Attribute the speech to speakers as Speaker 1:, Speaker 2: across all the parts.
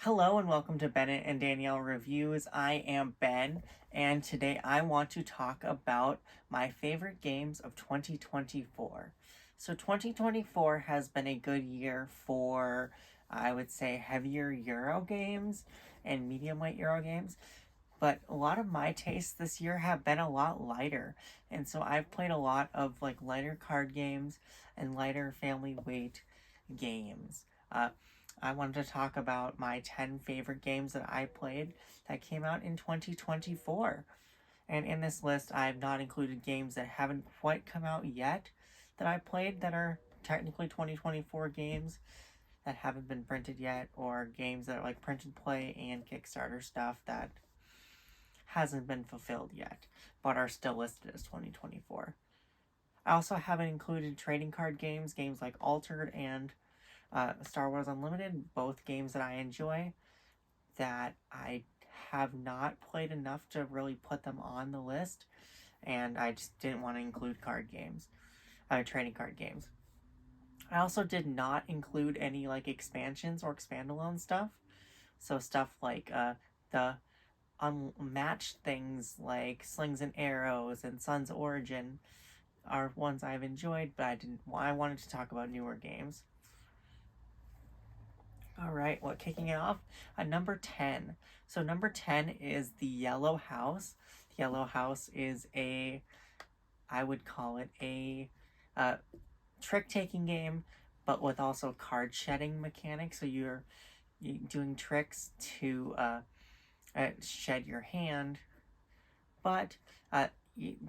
Speaker 1: Hello and welcome to Bennett and Danielle Reviews. I am Ben, and today I want to talk about my favorite games of 2024. So 2024 has been a good year for, I would say, heavier Euro games and medium weight Euro games. But a lot of my tastes this year have been a lot lighter. And so I've played a lot of like lighter card games and lighter family weight games. I wanted to talk about my 10 favorite games that I played that came out in 2024. And in this list, I have not included games that haven't quite come out yet that I played that are technically 2024 games that haven't been printed yet, or games that are like print and play and Kickstarter stuff that hasn't been fulfilled yet, but are still listed as 2024. I also haven't included trading card games, games like Altered and Star Wars Unlimited, both games that I enjoy, that I have not played enough to really put them on the list, and I just didn't want to include trading card games. I also did not include any like expansions or expandalone stuff, so stuff like the unmatched things like Slings and Arrows and Sun's Origin are ones I've enjoyed, but I wanted to talk about newer games. All right, well, kicking it off, number 10. So number 10 is the Yellow House. The Yellow House is I would call it a trick-taking game, but with also card shedding mechanics. So you're doing tricks to shed your hand, but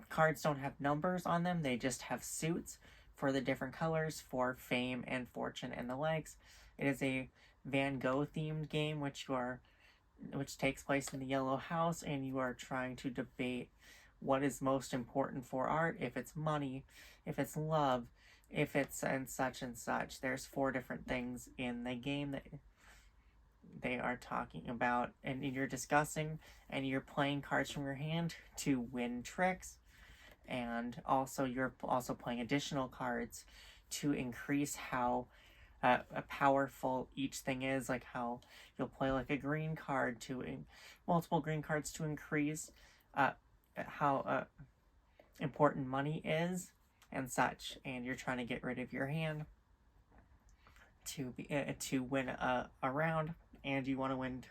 Speaker 1: cards don't have numbers on them. They just have suits for the different colors for fame and fortune and the likes. It is a Van Gogh themed game which takes place in the Yellow House, and you are trying to debate what is most important for art, if it's money, if it's love, if it's and such and such. There's 4 different things in the game that they are talking about, and you're discussing, and you're playing cards from your hand to win tricks, and also you're also playing additional cards to increase how powerful each thing is, like how you'll play like a green card multiple green cards to increase how important money is and such, and you're trying to get rid of your hand to win a round, and you want to win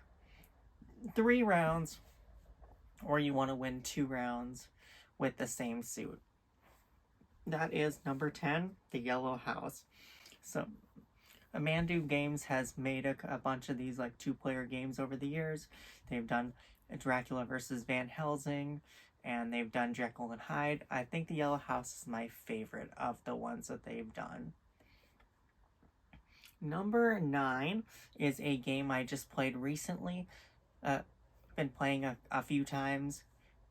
Speaker 1: 3 rounds, or you want to win 2 rounds with the same suit. That is number 10, the Yellow House. So Amandu Games has made a bunch of these like 2-player games over the years. They've done Dracula versus Van Helsing, and they've done Jekyll and Hyde. I think the Yellow House is my favorite of the ones that they've done. Number 9 is a game I just played recently. Been playing a few times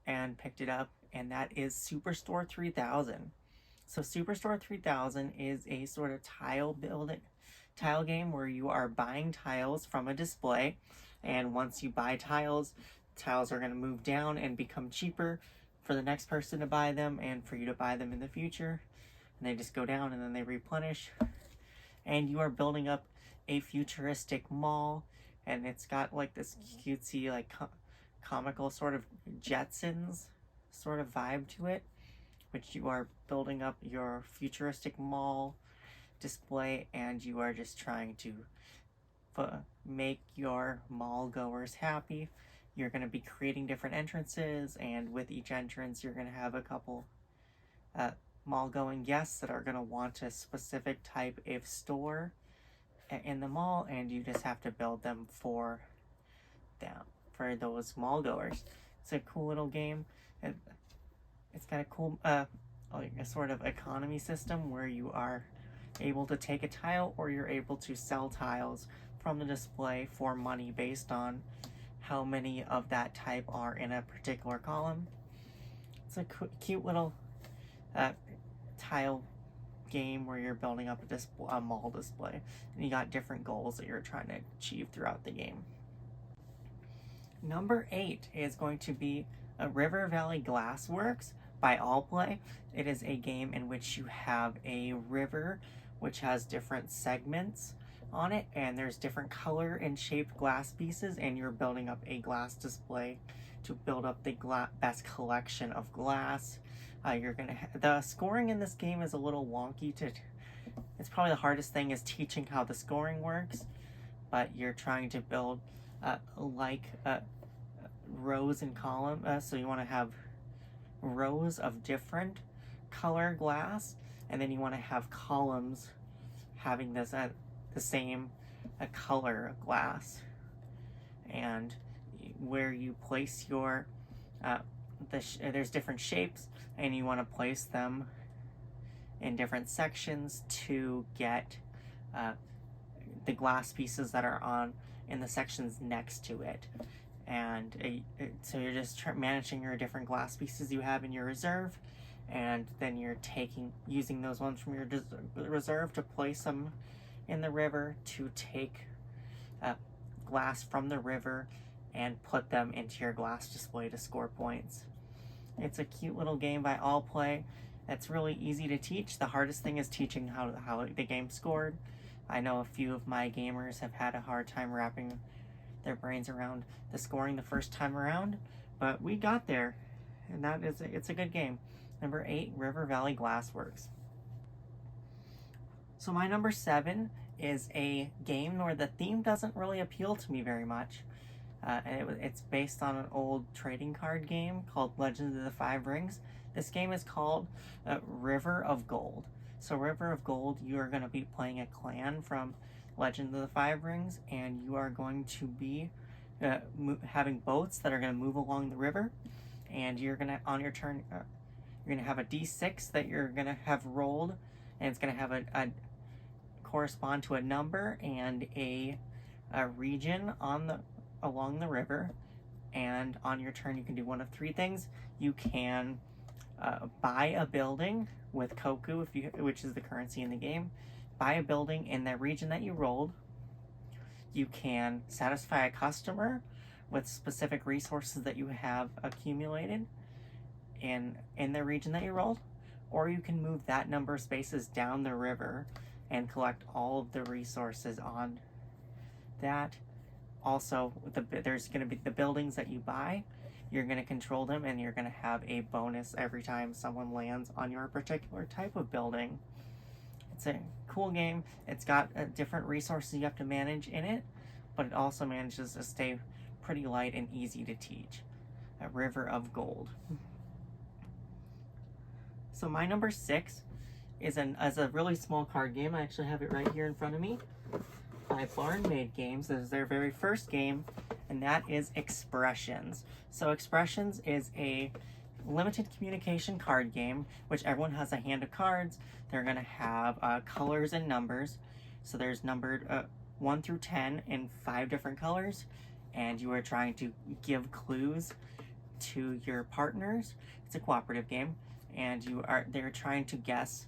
Speaker 1: and picked it up, and that is Superstore 3000. So Superstore 3000 is a sort of tile game where you are buying tiles from a display, and once you buy tiles are going to move down and become cheaper for the next person to buy them and for you to buy them in the future, and they just go down and then they replenish, and you are building up a futuristic mall, and it's got like this cutesy like comical sort of Jetsons sort of vibe to it, which you are building up your futuristic mall display, and you are just trying to make your mall goers happy. You're going to be creating different entrances, and with each entrance you're going to have a couple mall going guests that are going to want a specific type of store in the mall, and you just have to build them for those mall goers. It's a cool little game, and it's got a cool like a sort of economy system where you are able to take a tile, or you're able to sell tiles from the display for money based on how many of that type are in a particular column. It's a cute little tile game where you're building up a mall display, and you got different goals that you're trying to achieve throughout the game. Number 8 is going to be a River Valley Glassworks by Allplay. It is a game in which you have a river which has different segments on it, and there's different color and shaped glass pieces, and you're building up a glass display to build up the best collection of glass. The scoring in this game is a little wonky. It's probably the hardest thing is teaching how the scoring works, but you're trying to build rows and columns. So you want to have rows of different color glass, and then you want to have columns having this the same color glass. And where you place your there's different shapes, and you want to place them in different sections to get the glass pieces that are on in the sections next to it. And so you're just managing your different glass pieces you have in your reserve, and then you're using those ones from your reserve to place them in the river, to take glass from the river and put them into your glass display to score points. It's a cute little game by All Play. It's really easy to teach. The hardest thing is teaching how the game scored. I know a few of my gamers have had a hard time wrapping their brains around the scoring the first time around, but we got there, and it's a good game. Number 8, River Valley Glassworks. So my number 7 is a game where the theme doesn't really appeal to me very much. It's based on an old trading card game called Legends of the Five Rings. This game is called River of Gold. So River of Gold, you are going to be playing a clan from Legends of the Five Rings, and you are going to be having boats that are going to move along the river, and you're going to, on your turn, you're going to have a d6 that you're going to have rolled, and it's going to have a correspond to a number and a region along the river. And on your turn, you can do one of 3 things. You can buy a building with koku, which is the currency in the game. Buy a building in the region that you rolled. You can satisfy a customer with specific resources that you have accumulated in the region that you rolled, or you can move that number of spaces down the river and collect all of the resources on that. Also, there's going to be the buildings that you buy. You're going to control them, and you're going to have a bonus every time someone lands on your particular type of building. It's a cool game. It's got different resources you have to manage in it, but it also manages to stay pretty light and easy to teach. A River of Gold. So my number 6 is a really small card game. I actually have it right here in front of me. By Barnmade Games. This is their very first game, and that is Expressions. So Expressions is a limited communication card game, which everyone has a hand of cards. They're going to have colors and numbers. So there's numbered 1 through 10 in 5 different colors, and you are trying to give clues to your partners. It's a cooperative game, and they're trying to guess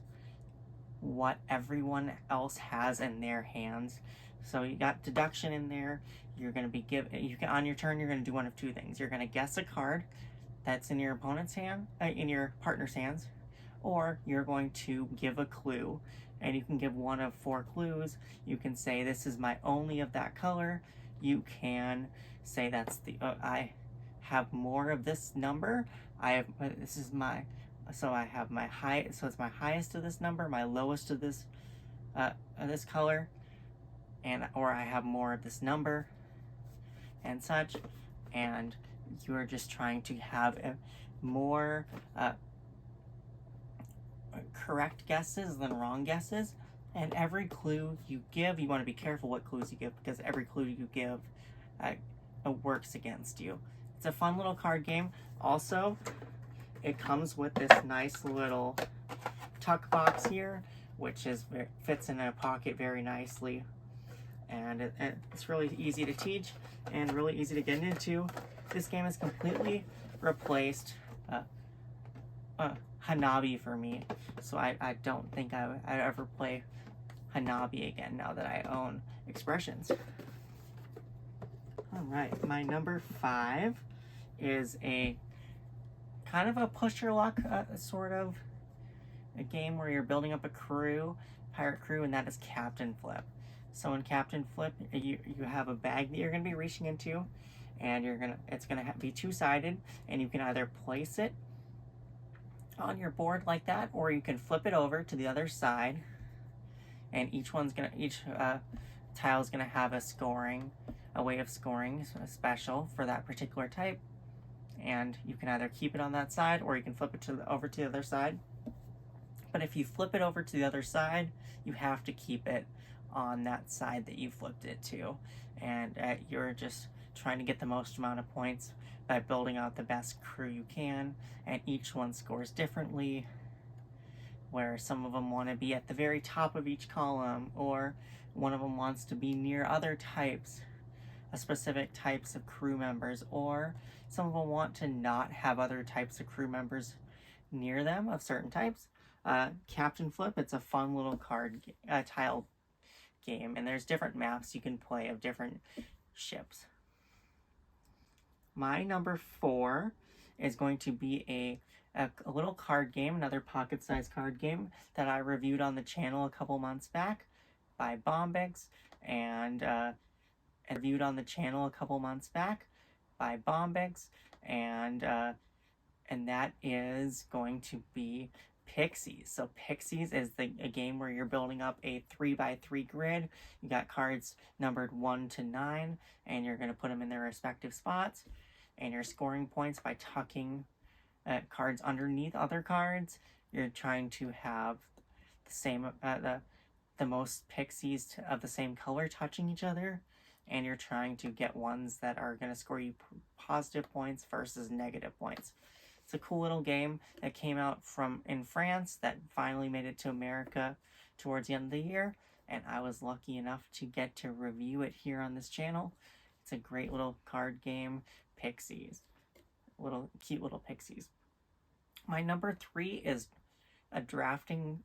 Speaker 1: what everyone else has in their hands. So you got deduction in there. You're going to be on your turn, you're going to do one of 2 things. You're going to guess a card that's in your opponent's hand, in your partner's hands, or you're going to give a clue, and you can give one of 4 clues. You can say, this is my only of that color. You can say, I have more of this number. It's my highest of this number, my lowest of this color, or I have more of this number, and such. And you are just trying to have more correct guesses than wrong guesses. And every clue you give, you want to be careful what clues you give, because every clue you give works against you. It's a fun little card game. Also, it comes with this nice little tuck box here, which fits in a pocket very nicely. And it's really easy to teach and really easy to get into. This game has completely replaced Hanabi for me. So I don't think I ever play Hanabi again now that I own Expressions. Alright, my number 5 is a kind of a push your luck sort of a game where you're building up a pirate crew, and that is Captain Flip. So in Captain Flip, you have a bag that you're going to be reaching into, and it's going to be two-sided, and you can either place it on your board like that, or you can flip it over to the other side, and each tile is going to have a way of scoring special for that particular type, and you can either keep it on that side or you can flip it over to the other side. But if you flip it over to the other side, you have to keep it on that side that you flipped it to, and you're just trying to get the most amount of points by building out the best crew you can, and each one scores differently, where some of them want to be at the very top of each column, or one of them wants to be near other types, specific types of crew members, or some of them want to not have other types of crew members near them of certain types. Captain Flip, it's a fun little tile game, and there's different maps you can play of different ships. My number 4 is going to be a little card game, another pocket-sized card game that I reviewed on the channel a couple months back by Bombix, and reviewed on the channel a couple months back by Bombix, and that is going to be Pixies. So Pixies is a game where you're building up a 3x3 grid. You got cards numbered 1 to 9, and you're going to put them in their respective spots, and you're scoring points by tucking cards underneath other cards. You're trying to have the same the most Pixies of the same color touching each other, and you're trying to get ones that are going to score you positive points versus negative points. It's a cool little game that came out in France that finally made it to America towards the end of the year, and I was lucky enough to get to review it here on this channel. It's a great little card game, Pixies. Cute little Pixies. My number 3 is a drafting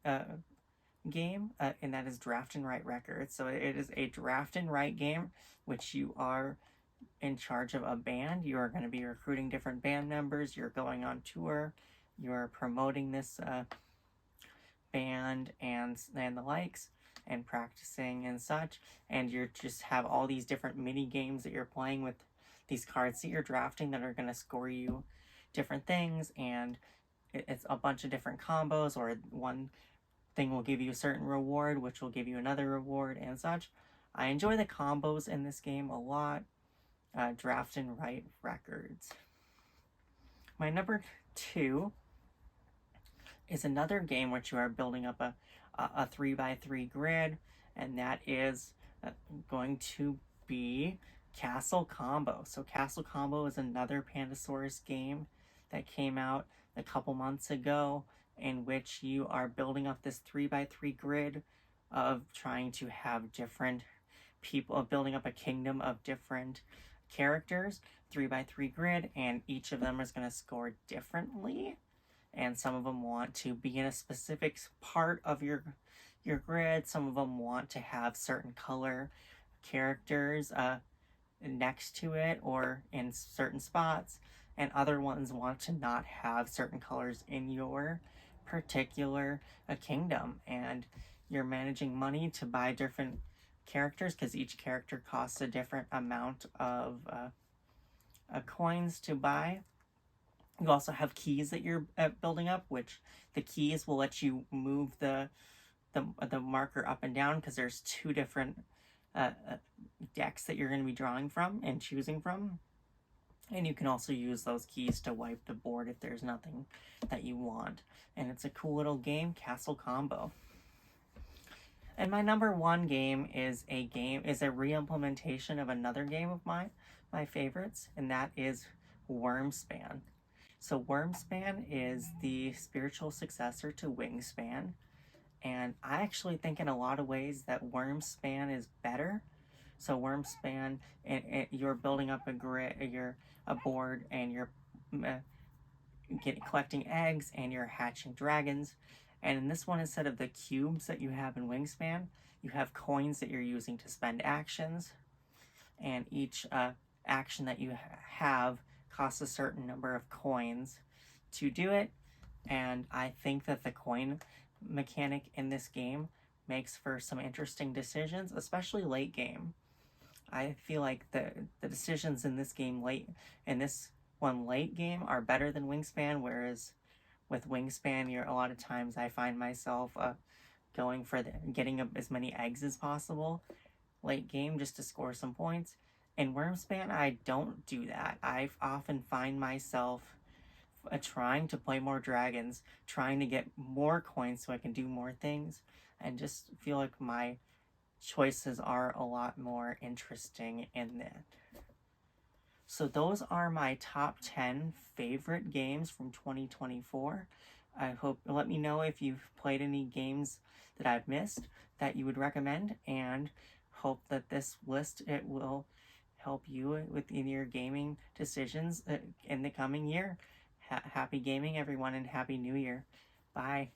Speaker 1: game, and that is Draft and Write Records. So it is a draft and write game, which you are in charge of a band. You are going to be recruiting different band members. You're going on tour. You're promoting this band and the likes, and practicing and such. And you just have all these different mini games that you're playing with these cards that you're drafting that are going to score you different things. And it's a bunch of different combos, or one thing will give you a certain reward, which will give you another reward and such. I enjoy the combos in this game a lot. Draft and Write Records. My number 2 is another game which you are building up a 3x3 grid, and that is going to be Castle Combo. So Castle Combo is another Pandasaurus game that came out a couple months ago, in which you are building up this 3x3 grid of trying to have different people, building up a kingdom of different characters, 3x3 grid, and each of them is going to score differently, and some of them want to be in a specific part of your grid. Some of them want to have certain color characters next to it or in certain spots, and other ones want to not have certain colors in your particular kingdom. And you're managing money to buy different characters, because each character costs a different amount of coins to buy. You also have keys that you're building up, which the keys will let you move the marker up and down, because there's 2 different decks that you're going to be drawing from and choosing from. And you can also use those keys to wipe the board if there's nothing that you want. And it's a cool little game, Castle Combo. And my number 1 game is a re-implementation of another game of mine, my favorites, and that is Wormspan. So Wormspan is the spiritual successor to Wingspan, and I actually think in a lot of ways that Wormspan is better. So Wormspan, you're building up a board, and you're collecting eggs, and you're hatching dragons. And in this one, instead of the cubes that you have in Wingspan, you have coins that you're using to spend actions. And each action that you have costs a certain number of coins to do it. And I think that the coin mechanic in this game makes for some interesting decisions, especially late game. I feel like the decisions in this game late game are better than Wingspan, whereas with Wingspan, a lot of times I find myself going for getting as many eggs as possible late game just to score some points. In Wormspan, I don't do that. I often find myself trying to play more dragons, trying to get more coins so I can do more things, and just feel like my choices are a lot more interesting in that. So those are my top 10 favorite games from 2024. I hope, let me know if you've played any games that I've missed that you would recommend, and hope that this list, it will help you with your gaming decisions in the coming year. Happy gaming, everyone, and Happy New Year. Bye.